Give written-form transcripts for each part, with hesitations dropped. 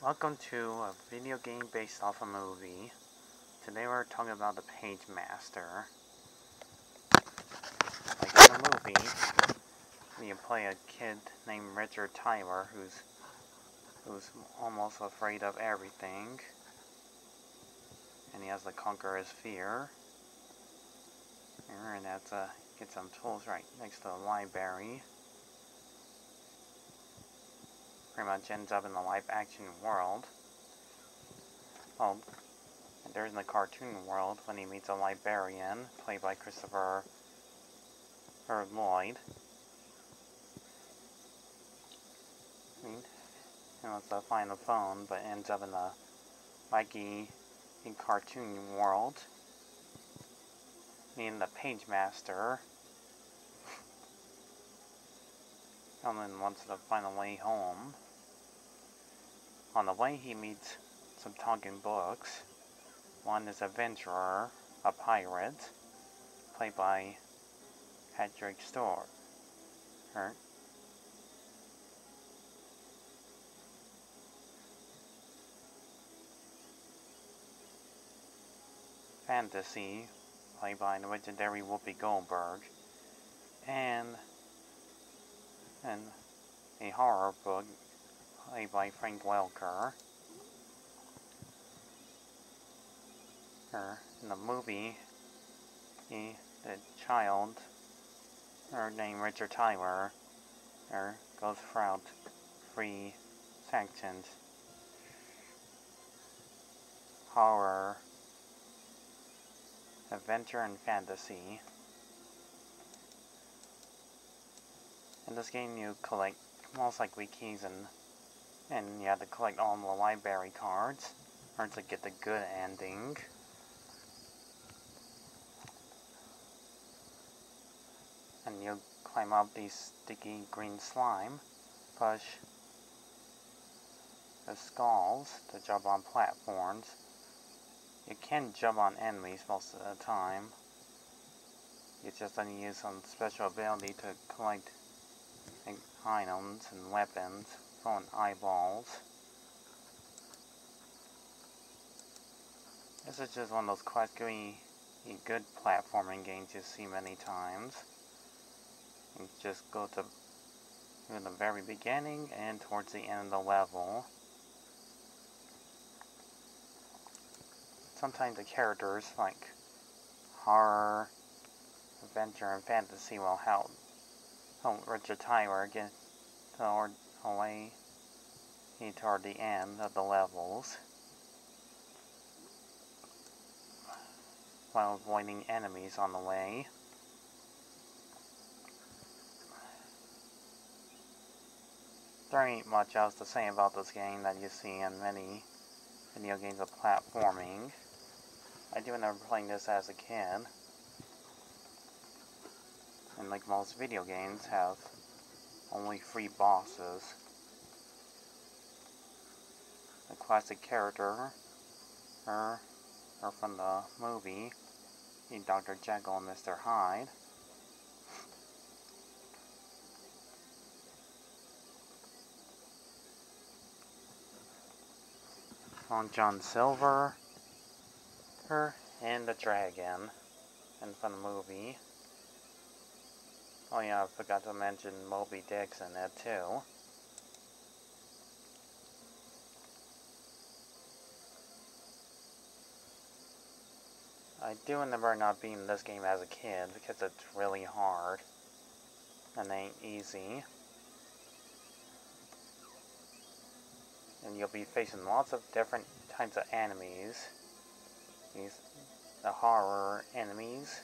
Welcome to a video game based off a movie. Today we're talking about the Pagemaster. Like in the movie, you play a kid named Richard Tyler who's almost afraid of everything. And he has to conquer his fear. And that's get some tools right next to the library. Pretty much ends up in the live action world. Well, there's in the cartoon world when he meets a librarian, played by Christopher Lloyd. He wants to find the phone, but ends up in the wacky cartoon world. Meeting the Pagemaster. And then wants to find a way home. On the way, he meets some talking books. One is Adventurer, a pirate, played by Patrick Stewart. Fantasy, played by the legendary Whoopi Goldberg. And a horror book, played by Frank Welker. In the movie, the child, named Richard Tyler, goes throughout 3 sections: horror, adventure, and fantasy. In this game, you collect most likely keys and you have to collect all the library cards or to get the good ending. And you climb up these sticky green slime, push the skulls to jump on platforms. You can jump on enemies most of the time. You just need to use some special ability to collect items and weapons, throwing eyeballs. This is just one of those classically good platforming games you see many times. You just go to the very beginning and towards the end of the level. Sometimes the characters, like horror, adventure, and fantasy, will help Richard Tyler get away toward the end of the levels while avoiding enemies on the way. There ain't much else to say about this game that you see in many video games of platforming. I do remember playing this as a kid. And like most video games, have only 3 bosses. The classic character, or from the movie, Dr. Jekyll and Mr. Hyde. Long John Silver, and the dragon, and from the movie. Oh yeah, I forgot to mention Moby Dick's in it too. I do remember not beating this game as a kid because it's really hard and ain't easy. And you'll be facing lots of different types of enemies. The horror enemies,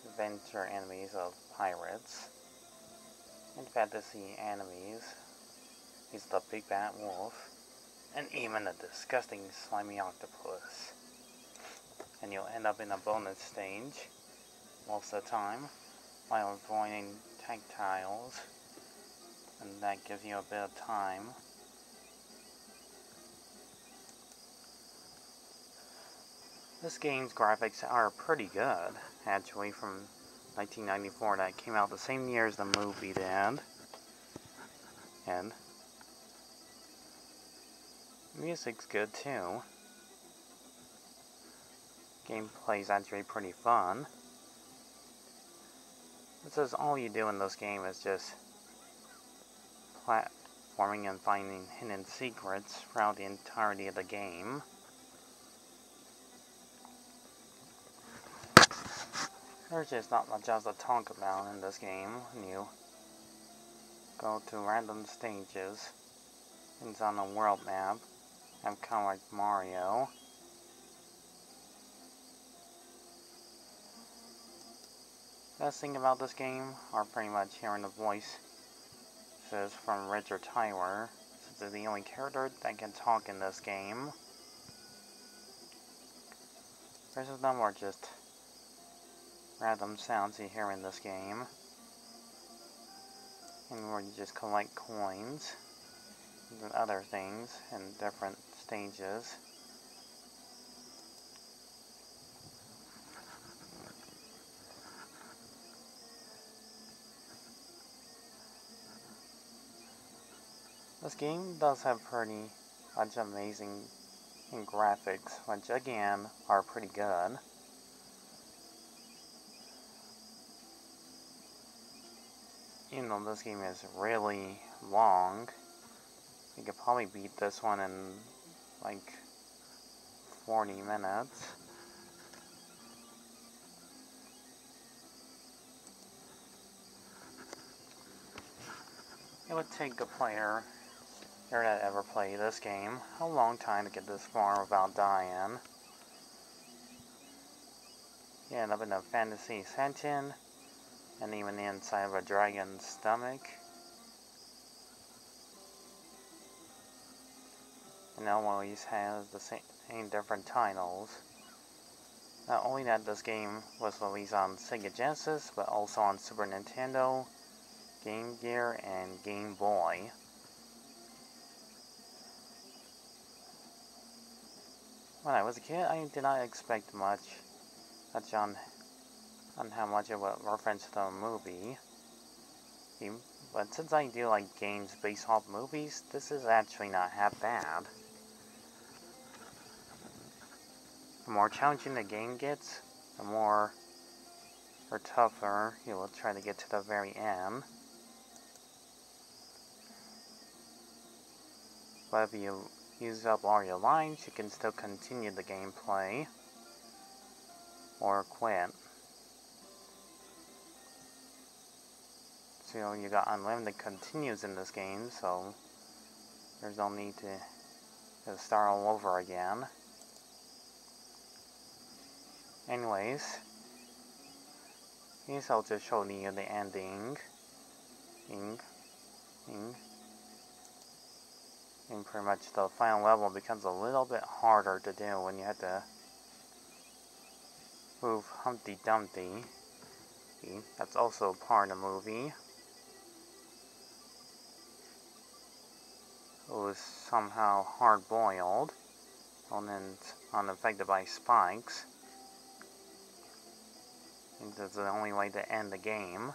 adventure enemies of pirates, and fantasy enemies. He's the big bad wolf, and even a disgusting slimy octopus. And you'll end up in a bonus stage most of the time while avoiding tactiles, and that gives you a bit of time. This game's graphics are pretty good, actually, from 1994. That came out the same year as the movie did. And Music's good too. Gameplay's actually pretty fun. It says all you do in this game is just platforming and finding hidden secrets throughout the entirety of the game. There's just not much else to talk about in this game when you go to random stages. It's on a world map. I'm kind of like Mario. Best thing about this game are pretty much hearing the voices from Richard Tyler, since they're the only character that can talk in this game. The rest of them are just random sounds you hear in this game, and where you just collect coins and other things in different stages. This game does have pretty much amazing graphics, which again are pretty good. Even though this game is really long, you could probably beat this one in like 40 minutes. It would take a player that ever played this game a long time to get this far without dying. You end up in a fantasy setting, and even inside of a dragon's stomach. And it always has the same different titles. Not only that, this game was released on Sega Genesis, but also on Super Nintendo, Game Gear, and Game Boy. When I was a kid, I did not expect much on how much it would reference the movie. But since I do like games based off movies, this is actually not half bad. The more challenging the game gets, the more or tougher you will try to get to the very end. But if you use up all your lives, you can still continue the gameplay or quit. So you got unlimited continues in this game, so there's no need to start all over again. Anyways, here's how to show you the ending. And pretty much the final level becomes a little bit harder to do when you have to move Humpty Dumpty. That's also part of the movie. Who was somehow hard-boiled and then unaffected by spikes. I think that's the only way to end the game.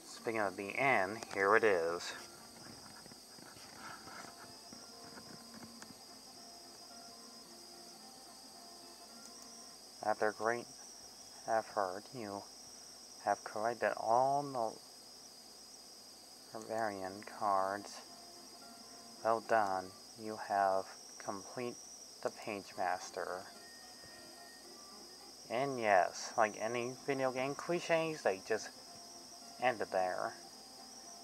Speaking of the end, here it is. After great effort, you have collected all the variant cards. Well done, you have complete the pagemaster. And yes, like any video game cliches, they just ended there.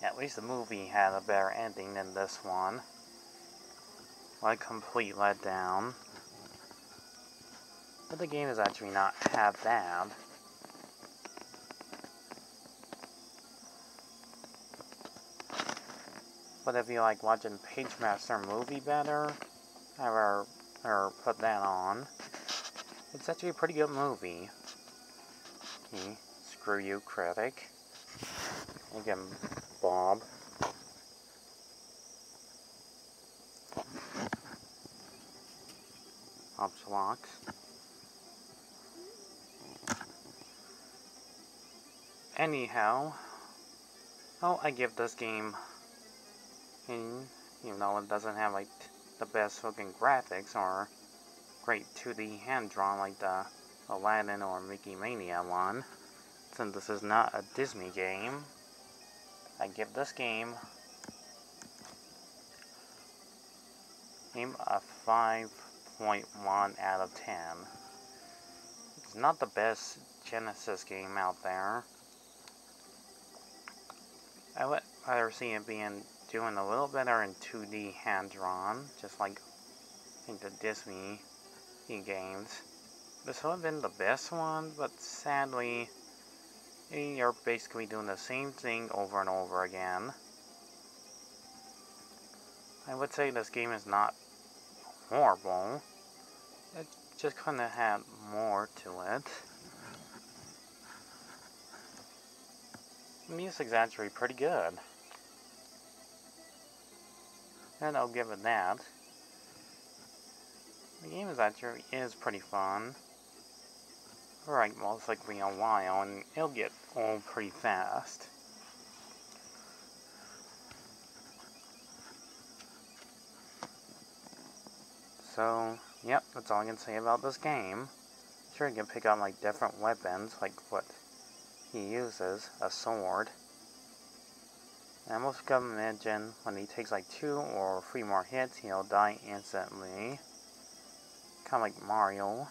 At least the movie had a better ending than this one. Like complete letdown. But the game is actually not half bad. But if you like watching Pagemaster movie better, or put that on, it's actually a pretty good movie. Okay, screw you, critic. Again, Bob. Obschlocks. Anyhow, Oh, I give this game, and even though it doesn't have like the best looking graphics or great 2D hand drawn like the Aladdin or Mickey Mania one, since this is not a Disney game, I give this game a 5.1 out of 10. It's not the best Genesis game out there. I would rather see it doing a little better in 2D hand-drawn, just like in the Disney games. This would have been the best one, but sadly, you're basically doing the same thing over and over again. I would say this game is not horrible. It just couldn't have had more to it. The music's actually pretty good. And I'll give it that. The game is pretty fun. For like most likely a while, and it'll get old pretty fast. So, yep, that's all I can say about this game. Sure, you can pick up like different weapons, like what he uses, a sword. And I most imagine when he takes like 2 or 3 more hits, he'll die instantly. Kind of like Mario.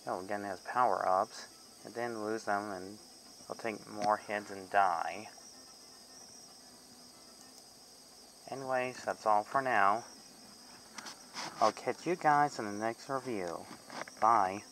He'll get his power-ups, and then lose them, and he'll take more hits and die. Anyways, that's all for now. I'll catch you guys in the next review. Bye.